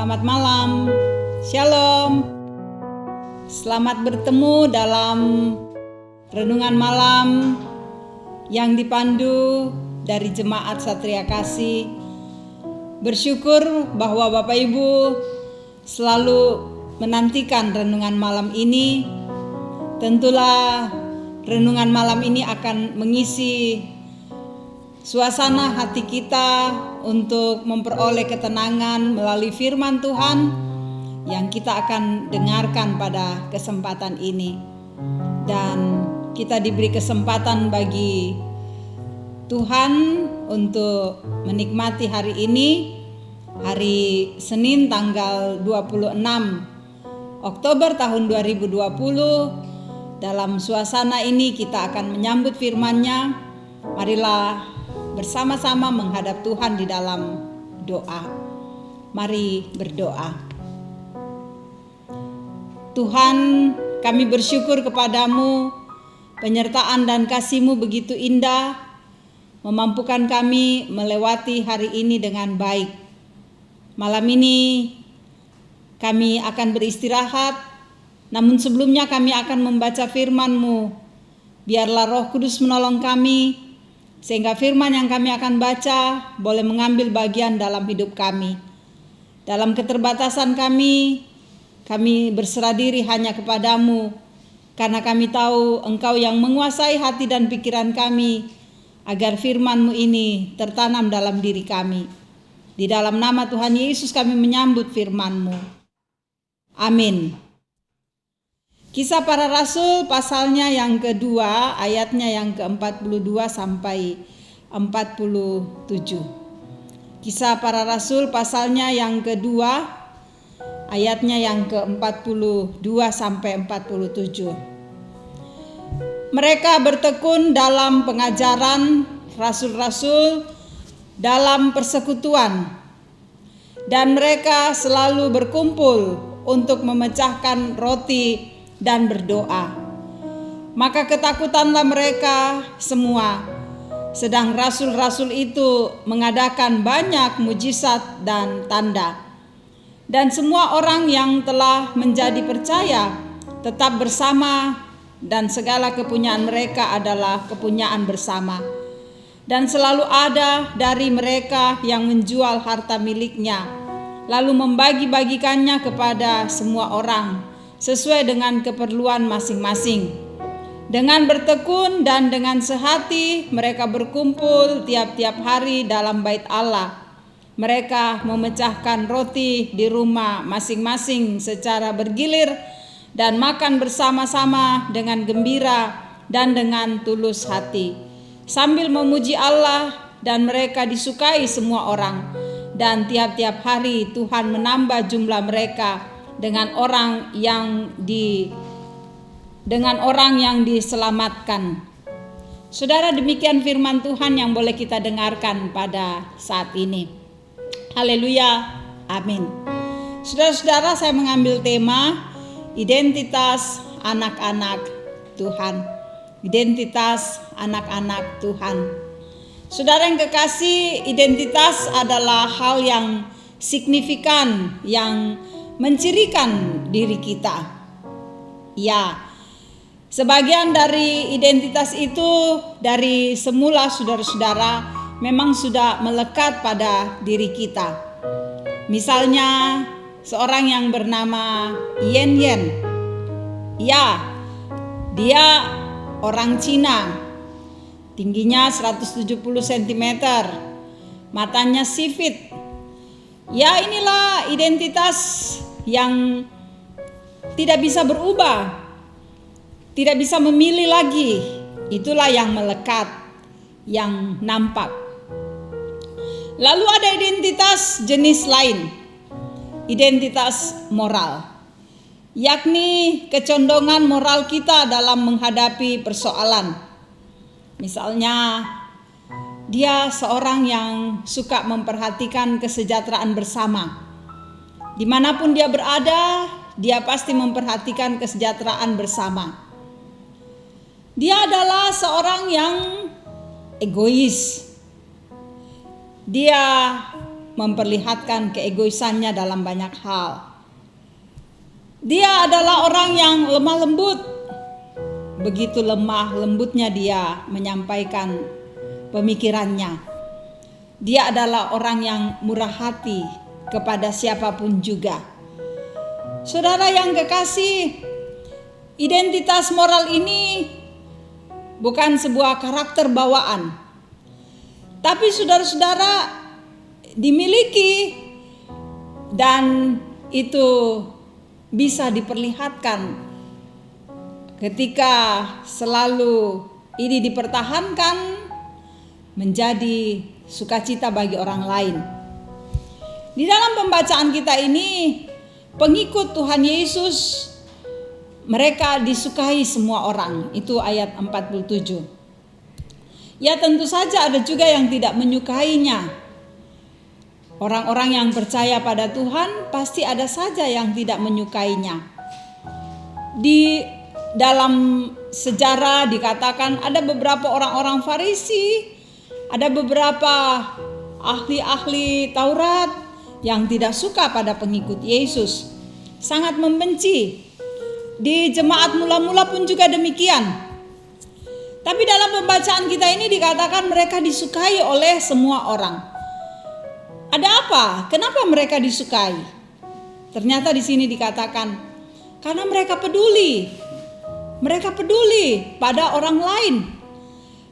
Selamat malam, Shalom. Selamat bertemu dalam renungan malam yang dipandu dari Jemaat Satria Kasih. Bersyukur bahwa Bapak Ibu selalu menantikan renungan malam ini. Tentulah renungan malam ini akan mengisi suasana hati kita untuk memperoleh ketenangan melalui firman Tuhan yang kita akan dengarkan pada kesempatan ini. Dan kita diberi kesempatan bagi Tuhan untuk menikmati hari ini, hari Senin tanggal 26 Oktober tahun 2020. Dalam suasana ini kita akan menyambut firman-Nya. Marilah bersama-sama menghadap Tuhan di dalam doa. Mari berdoa. Tuhan, kami bersyukur kepadamu, penyertaan dan kasih-Mu begitu indah, memampukan kami melewati hari ini dengan baik. Malam ini kami akan beristirahat, namun sebelumnya kami akan membaca firman-Mu. Biarlah Roh Kudus menolong kami, sehingga firman yang kami akan baca boleh mengambil bagian dalam hidup kami. Dalam keterbatasan kami berserah diri hanya kepadamu, karena kami tahu Engkau yang menguasai hati dan pikiran kami, agar firman-Mu ini tertanam dalam diri kami. Di dalam nama Tuhan Yesus kami menyambut firman-Mu. Amin. Kisah Para Rasul pasalnya yang kedua, ayatnya yang ke-42 sampai 47. Kisah Para Rasul pasalnya yang kedua, ayatnya yang ke-42 sampai 47. Mereka bertekun dalam pengajaran rasul-rasul, dalam persekutuan, dan mereka selalu berkumpul untuk memecahkan roti dan berdoa. Maka ketakutanlah mereka semua, sedang rasul-rasul itu mengadakan banyak mujizat dan tanda. Dan semua orang yang telah menjadi percaya tetap bersama, dan segala kepunyaan mereka adalah kepunyaan bersama. Dan selalu ada dari mereka yang menjual harta miliknya, lalu membagi-bagikannya kepada semua orang sesuai dengan keperluan masing-masing. Dengan bertekun dan dengan sehati mereka berkumpul tiap-tiap hari dalam bait Allah. Mereka memecahkan roti di rumah masing-masing secara bergilir dan makan bersama-sama dengan gembira dan dengan tulus hati, sambil memuji Allah, dan mereka disukai semua orang. Dan tiap-tiap hari Tuhan menambah jumlah mereka dengan orang yang diselamatkan. Saudara, demikian firman Tuhan yang boleh kita dengarkan pada saat ini. Haleluya, amin. Saudara-saudara, saya mengambil tema identitas anak-anak Tuhan. Identitas anak-anak Tuhan. Saudara yang kekasih, identitas adalah hal yang signifikan, yang mencirikan diri kita. Ya, sebagian dari identitas itu dari semula, saudara-saudara, memang sudah melekat pada diri kita. Misalnya seorang yang bernama Yen Yen. Ya, dia orang Cina. Tingginya 170 cm. Matanya sipit. Ya, inilah identitas yang tidak bisa berubah, tidak bisa memilih lagi. Itulah yang melekat, yang nampak. Lalu ada identitas jenis lain, identitas moral, yakni kecondongan moral kita dalam menghadapi persoalan. Misalnya, dia seorang yang suka memperhatikan kesejahteraan bersama. Dimanapun dia berada, dia pasti memperhatikan kesejahteraan bersama. Dia adalah seorang yang egois. Dia memperlihatkan keegoisannya dalam banyak hal. Dia adalah orang yang lemah lembut. Begitu lemah lembutnya dia menyampaikan pemikirannya. Dia adalah orang yang murah hati kepada siapapun juga. Saudara yang kekasih, identitas moral ini bukan sebuah karakter bawaan, tapi saudara-saudara dimiliki dan itu bisa diperlihatkan ketika selalu ini dipertahankan menjadi sukacita bagi orang lain. Di dalam pembacaan kita ini, pengikut Tuhan Yesus mereka disukai semua orang. Itu ayat 47. Ya, tentu saja ada juga yang tidak menyukainya. Orang-orang yang percaya pada Tuhan pasti ada saja yang tidak menyukainya. Di dalam sejarah dikatakan ada beberapa orang-orang Farisi, ada beberapa ahli-ahli Taurat yang tidak suka pada pengikut Yesus, sangat membenci. Di jemaat mula-mula pun juga demikian. Tapi dalam pembacaan kita ini dikatakan mereka disukai oleh semua orang. Ada apa? Kenapa mereka disukai? Ternyata di sini dikatakan karena mereka peduli. Mereka peduli pada orang lain.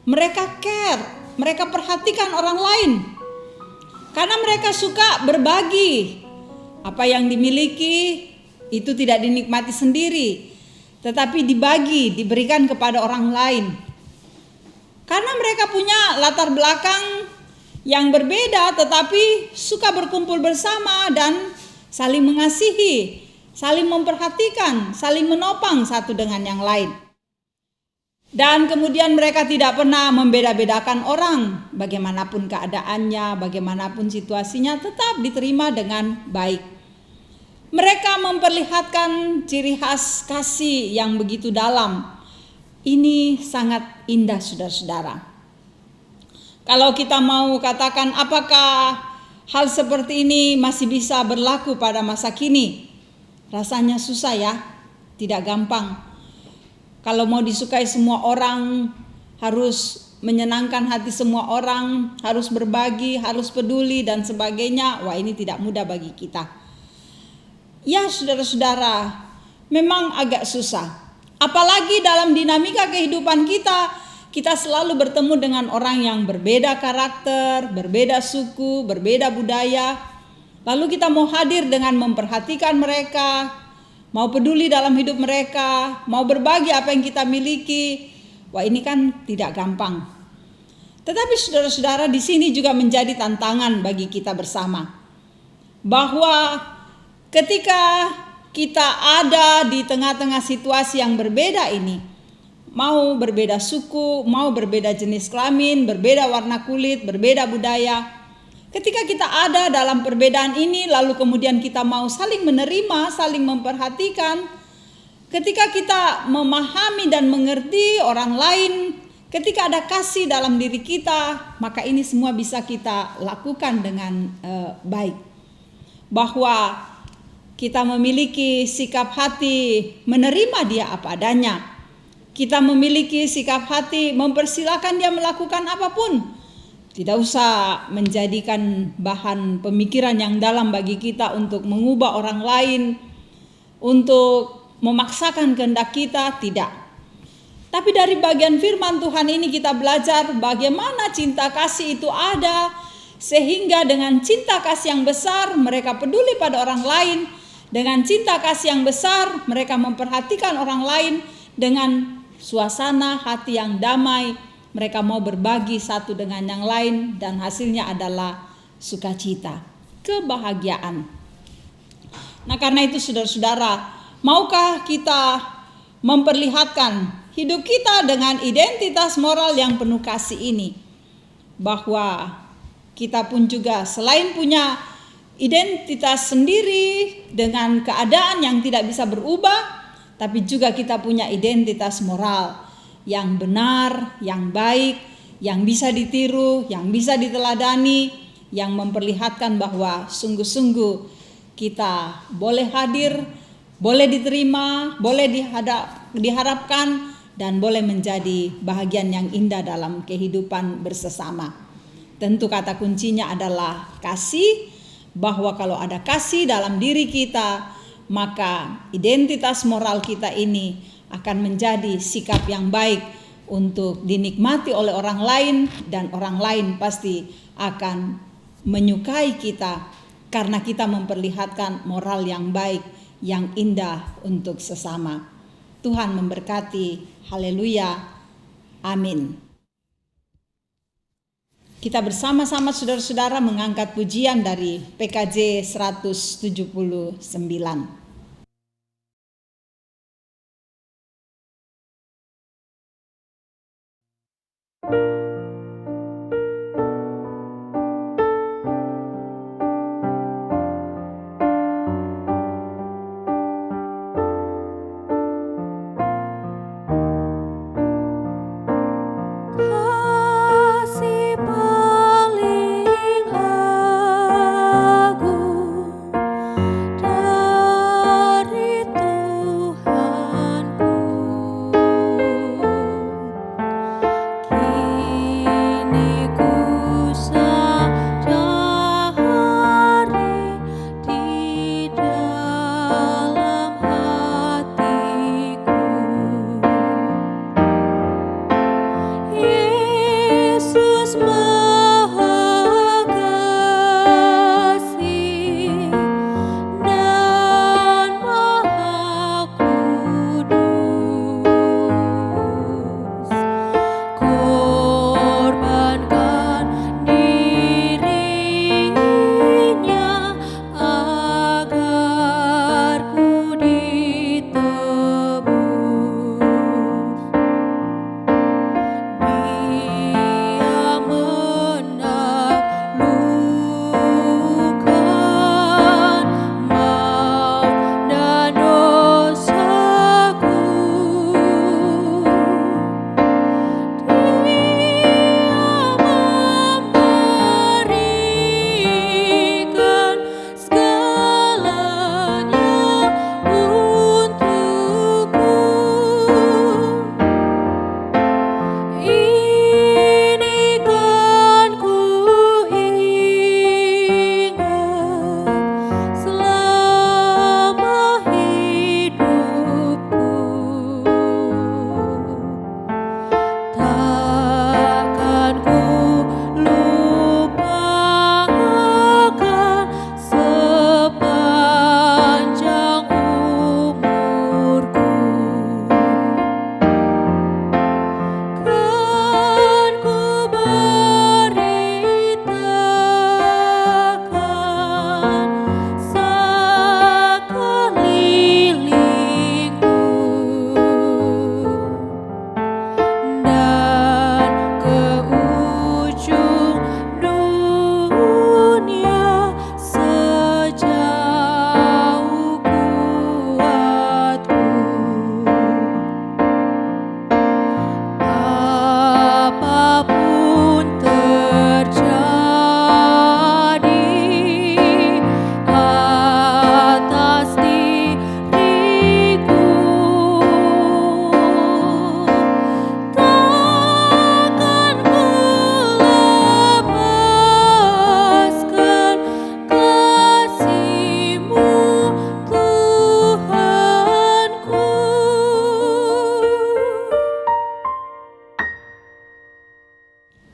Mereka care, mereka perhatikan orang lain. Karena mereka suka berbagi. Apa yang dimiliki itu tidak dinikmati sendiri, tetapi dibagi, diberikan kepada orang lain. Karena mereka punya latar belakang yang berbeda, tetapi suka berkumpul bersama dan saling mengasihi, saling memperhatikan, saling menopang satu dengan yang lain. Dan kemudian mereka tidak pernah membeda-bedakan orang, bagaimanapun keadaannya, bagaimanapun situasinya, tetap diterima dengan baik. Mereka memperlihatkan ciri khas kasih yang begitu dalam. Ini sangat indah, saudara-saudara. Kalau kita mau katakan apakah hal seperti ini masih bisa berlaku pada masa kini? Rasanya susah ya, tidak gampang. Kalau mau disukai semua orang, harus menyenangkan hati semua orang, harus berbagi, harus peduli dan sebagainya. Wah, ini tidak mudah bagi kita. Ya, saudara-saudara, memang agak susah. Apalagi dalam dinamika kehidupan kita selalu bertemu dengan orang yang berbeda karakter, berbeda suku, berbeda budaya. Lalu kita mau hadir dengan memperhatikan mereka, mau peduli dalam hidup mereka, mau berbagi apa yang kita miliki. Wah, ini kan tidak gampang. Tetapi saudara-saudara, di sini juga menjadi tantangan bagi kita bersama. Bahwa ketika kita ada di tengah-tengah situasi yang berbeda ini, mau berbeda suku, mau berbeda jenis kelamin, berbeda warna kulit, berbeda budaya. Ketika kita ada dalam perbedaan ini, lalu kemudian kita mau saling menerima, saling memperhatikan. Ketika kita memahami dan mengerti orang lain, ketika ada kasih dalam diri kita, maka ini semua bisa kita lakukan dengan baik. Bahwa kita memiliki sikap hati menerima dia apa adanya. Kita memiliki sikap hati mempersilakan dia melakukan apapun. Tidak usah menjadikan bahan pemikiran yang dalam bagi kita untuk mengubah orang lain, untuk memaksakan kehendak kita, tidak. Tapi dari bagian firman Tuhan ini kita belajar bagaimana cinta kasih itu ada, sehingga dengan cinta kasih yang besar mereka peduli pada orang lain, dengan cinta kasih yang besar mereka memperhatikan orang lain, dengan suasana hati yang damai, mereka mau berbagi satu dengan yang lain dan hasilnya adalah sukacita, kebahagiaan. Nah, karena itu saudara-saudara, maukah kita memperlihatkan hidup kita dengan identitas moral yang penuh kasih ini? Bahwa kita pun juga selain punya identitas sendiri dengan keadaan yang tidak bisa berubah, tapi juga kita punya identitas moral yang benar, yang baik, yang bisa ditiru, yang bisa diteladani, yang memperlihatkan bahwa sungguh-sungguh kita boleh hadir, boleh diterima, boleh diharapkan, dan boleh menjadi bahagian yang indah dalam kehidupan bersama. Tentu kata kuncinya adalah kasih, bahwa kalau ada kasih dalam diri kita, maka identitas moral kita ini akan menjadi sikap yang baik untuk dinikmati oleh orang lain, dan orang lain pasti akan menyukai kita karena kita memperlihatkan moral yang baik, yang indah untuk sesama. Tuhan memberkati. Haleluya. Amin. Kita bersama-sama saudara-saudara mengangkat pujian dari PKJ 179.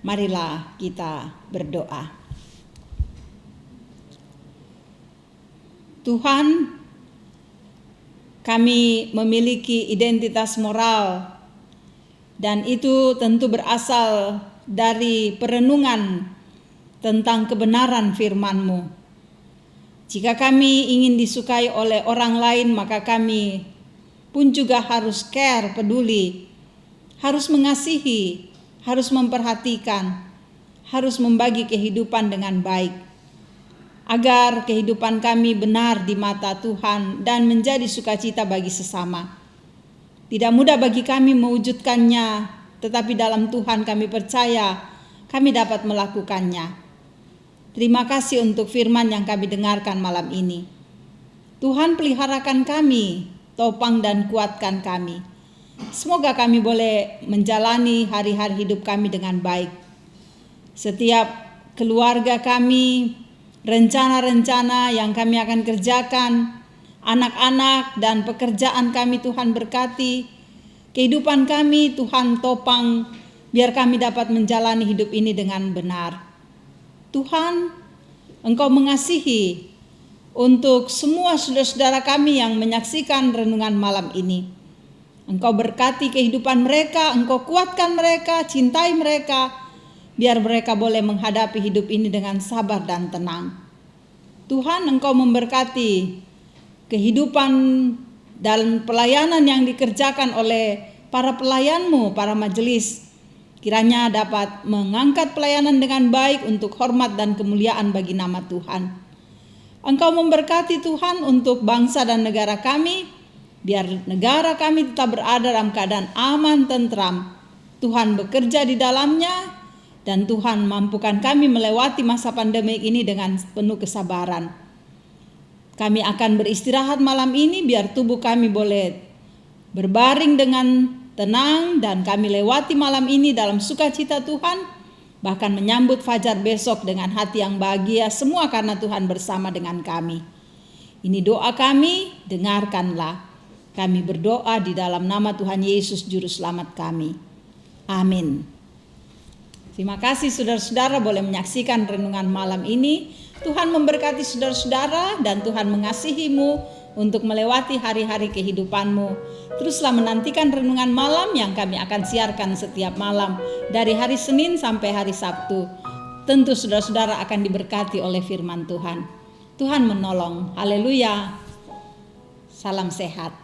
Marilah kita berdoa. Tuhan, kami memiliki identitas moral, dan itu tentu berasal dari perenungan tentang kebenaran firman-Mu. Jika kami ingin disukai oleh orang lain, maka kami pun juga harus care, peduli, harus mengasihi, harus memperhatikan, harus membagi kehidupan dengan baik, agar kehidupan kami benar di mata Tuhan dan menjadi sukacita bagi sesama. Tidak mudah bagi kami mewujudkannya, tetapi dalam Tuhan kami percaya kami dapat melakukannya. Terima kasih untuk firman yang kami dengarkan malam ini. Tuhan, peliharakan kami, topang dan kuatkan kami. Semoga kami boleh menjalani hari-hari hidup kami dengan baik. Setiap keluarga kami, rencana-rencana yang kami akan kerjakan, anak-anak dan pekerjaan kami Tuhan berkati. Kehidupan kami Tuhan topang, biar kami dapat menjalani hidup ini dengan benar. Tuhan, Engkau mengasihi untuk semua saudara-saudara kami yang menyaksikan renungan malam ini. Engkau berkati kehidupan mereka, Engkau kuatkan mereka, cintai mereka, biar mereka boleh menghadapi hidup ini dengan sabar dan tenang. Tuhan, Engkau memberkati kehidupan dan pelayanan yang dikerjakan oleh para pelayan-Mu, para majelis. Kiranya dapat mengangkat pelayanan dengan baik untuk hormat dan kemuliaan bagi nama Tuhan. Engkau memberkati Tuhan untuk bangsa dan negara kami, biar negara kami tetap berada dalam keadaan aman, tentram. Tuhan bekerja di dalamnya, dan Tuhan mampukan kami melewati masa pandemi ini dengan penuh kesabaran. Kami akan beristirahat malam ini, biar tubuh kami boleh berbaring dengan tenang, dan kami lewati malam ini dalam sukacita Tuhan, bahkan menyambut fajar besok dengan hati yang bahagia, semua karena Tuhan bersama dengan kami. Ini doa kami, dengarkanlah. Kami berdoa di dalam nama Tuhan Yesus Juru Selamat kami. Amin. Terima kasih saudara-saudara boleh menyaksikan renungan malam ini. Tuhan memberkati saudara-saudara dan Tuhan mengasihimu untuk melewati hari-hari kehidupanmu. Teruslah menantikan renungan malam yang kami akan siarkan setiap malam dari hari Senin sampai hari Sabtu. Tentu saudara-saudara akan diberkati oleh firman Tuhan. Tuhan menolong. Haleluya. Salam sehat.